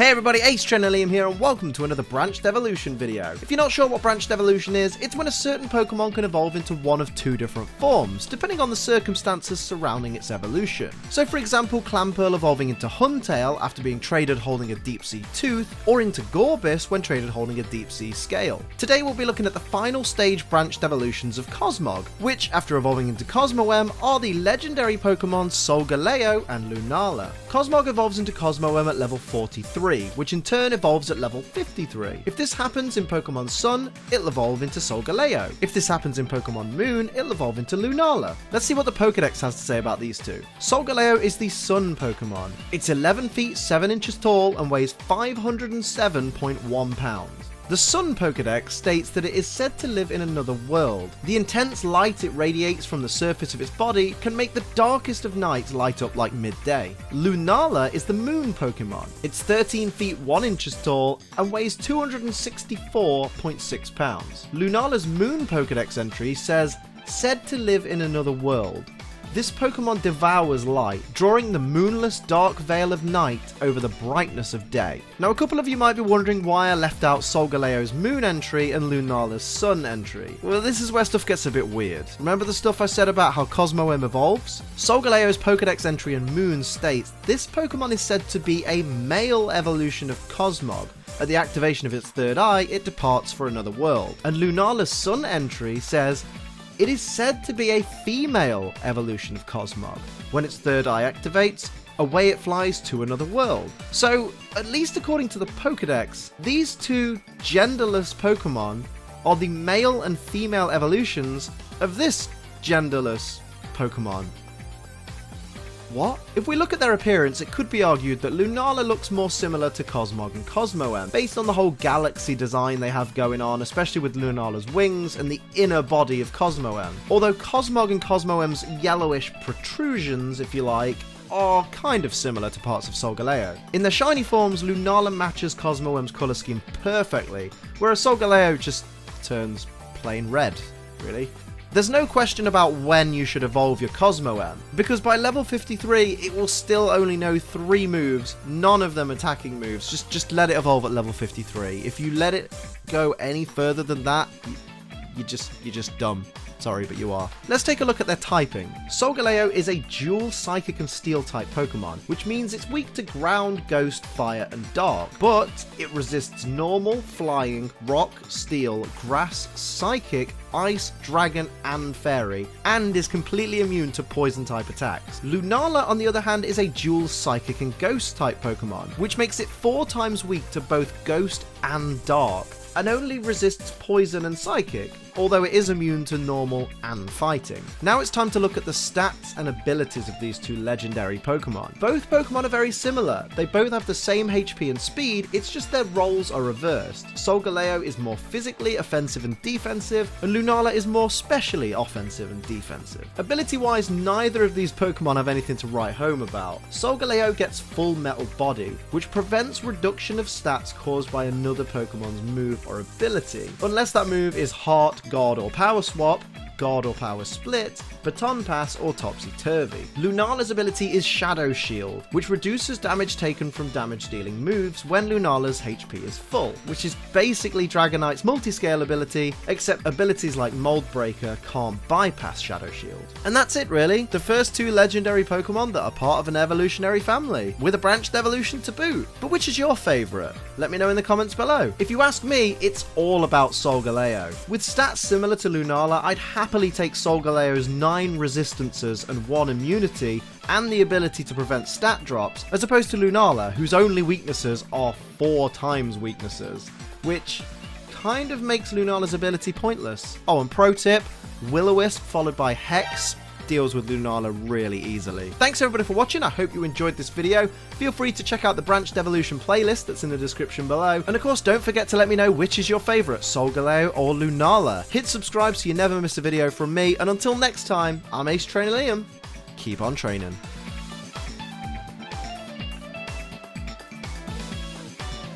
Hey everybody, Ace Trainer Liam here and welcome to another Branched Evolution video. If you're not sure what Branched Evolution is, it's when a certain Pokemon can evolve into one of two different forms, depending on the circumstances surrounding its evolution. So for example, Clamperl evolving into Huntail after being traded holding a Deep Sea Tooth, or into Gorbis when traded holding a Deep Sea Scale. Today we'll be looking at the final stage Branched Evolutions of Cosmog, which after evolving into Cosmoem are the legendary Pokemon Solgaleo and Lunala. Cosmog evolves into Cosmoem at level 43. Which in turn evolves at level 53. If this happens in Pokemon Sun, it'll evolve into Solgaleo. If this happens in Pokemon Moon, it'll evolve into Lunala. Let's see what the Pokédex has to say about these two. Solgaleo is the Sun Pokemon. It's 11 feet 7 inches tall and weighs 507.1 pounds. The Sun Pokédex states that it is said to live in another world. The intense light it radiates from the surface of its body can make the darkest of nights light up like midday. Lunala is the Moon Pokemon. It's 13 feet 1 inches tall and weighs 264.6 pounds. Lunala's Moon Pokédex entry says, said to live in another world. This Pokemon devours light, drawing the moonless dark veil of night over the brightness of day. Now a couple of you might be wondering why I left out Solgaleo's Moon entry and Lunala's Sun entry. Well, this is where stuff gets a bit weird. Remember the stuff I said about how Cosmoem evolves? Solgaleo's Pokédex entry and Moon states this Pokemon is said to be a male evolution of Cosmog. At the activation of its third eye, it departs for another world. And Lunala's Sun entry says, it is said to be a female evolution of Cosmog. When its third eye activates, away it flies to another world. So, at least according to the Pokédex, these two genderless Pokemon are the male and female evolutions of this genderless Pokemon. What? If we look at their appearance, it could be argued that Lunala looks more similar to Cosmog and Cosmoem, based on the whole galaxy design they have going on, especially with Lunala's wings and the inner body of Cosmoem. Although Cosmog and Cosmoem's yellowish protrusions, if you like, are kind of similar to parts of Solgaleo. In their shiny forms, Lunala matches Cosmoem's colour scheme perfectly, whereas Solgaleo just turns plain red, really. There's no question about when you should evolve your Cosmoem, because by level 53 it will still only know 3 moves, none of them attacking moves. Just let it evolve at level 53. If you let it go any further than that, you're just dumb. Sorry, but you are. Let's take a look at their typing. Solgaleo is a dual Psychic and Steel type Pokemon, which means it's weak to Ground, Ghost, Fire, and Dark, but it resists Normal, Flying, Rock, Steel, Grass, Psychic, Ice, Dragon, and Fairy, and is completely immune to Poison type attacks. Lunala, on the other hand, is a dual Psychic and Ghost type Pokemon, which makes it 4 times weak to both Ghost and Dark, and only resists Poison and Psychic, although it is immune to Normal and Fighting. Now it's time to look at the stats and abilities of these two legendary Pokemon. Both Pokemon are very similar. They both have the same HP and speed, it's just their roles are reversed. Solgaleo is more physically offensive and defensive, and Lunala is more specially offensive and defensive. Ability-wise, neither of these Pokemon have anything to write home about. Solgaleo gets Full Metal Body, which prevents reduction of stats caused by another Pokemon's move or ability, unless that move is Heart, Guard or Power Swap, Guard or Power Split, Baton Pass or Topsy-Turvy. Lunala's ability is Shadow Shield, which reduces damage taken from damage-dealing moves when Lunala's HP is full, which is basically Dragonite's multi-scale ability, except abilities like Mold Breaker can't bypass Shadow Shield. And that's it really, the first two legendary Pokemon that are part of an evolutionary family, with a branched evolution to boot. But which is your favourite? Let me know in the comments below. If you ask me, it's all about Solgaleo. With stats similar to Lunala, I'd happily take Solgaleo's 9 resistances and 1 immunity and the ability to prevent stat drops, as opposed to Lunala, whose only weaknesses are 4 times weaknesses, which kind of makes Lunala's ability pointless. Oh, and pro tip, Will-O-Wisp followed by Hex deals with Lunala really easily. Thanks everybody for watching, I hope you enjoyed this video. Feel free to check out the Branched Evolution playlist that's in the description below, and of course don't forget to let me know which is your favourite, Solgaleo or Lunala. Hit subscribe so you never miss a video from me, and until next time, I'm Ace Trainer Liam, keep on training.